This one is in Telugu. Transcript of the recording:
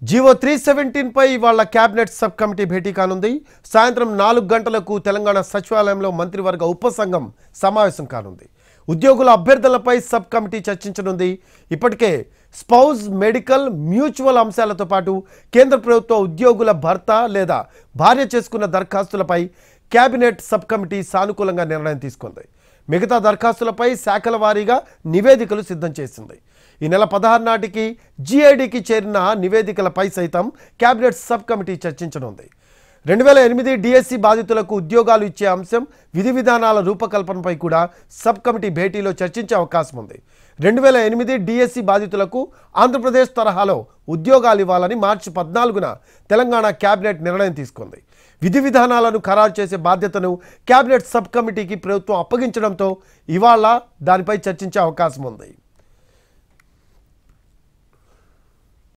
జీవో 317 పై ఇవాళ కేబినెట్ సబ్ కమిటీ భేటీ కానుంది. సాయంత్రం 4 గంటలకు తెలంగాణ సచివాలయంలో మంత్రివర్గ ఉపసంఘం సమావేశం కానుంది. ఉద్యోగుల అభ్యర్థనలపై సబ్ కమిటీ చర్చించనుంది. ఇప్పటికే స్పౌజ్, మెడికల్, మ్యూచువల్ అంశాలతో పాటు కేంద్ర ప్రభుత్వ ఉద్యోగుల భర్త లేదా భార్య చేసుకున్న దరఖాస్తులపై కేబినెట్ సబ్ కమిటీ సానుకూలంగా నిర్ణయం తీసుకుంది. మిగతా దరఖాస్తులపై శాఖల వారీగా నివేదికలు సిద్ధం చేసింది. ఈ నెల 16 నాటికి జీఐడీకి చేరిన నివేదికలపై సైతం కేబినెట్ సబ్ కమిటీ చర్చించనుంది. 2008 డిఎస్సి బాధితులకు ఉద్యోగాలు ఇచ్చే అంశం, విధి విధానాల రూపకల్పనపై కూడా సబ్ కమిటీ భేటీలో చర్చించే అవకాశం ఉంది. 2008 డిఎస్సి బాధితులకు ఆంధ్రప్రదేశ్ తరహాలో ఉద్యోగాలు ఇవ్వాలని మార్చి 14న తెలంగాణ కేబినెట్ నిర్ణయం తీసుకుంది. విధి విధానాలను ఖరారు చేసే బాధ్యతను కేబినెట్ సబ్ కమిటీకి ప్రభుత్వం అప్పగించడంతో ఇవాళ దానిపై చర్చించే అవకాశం ఉంది.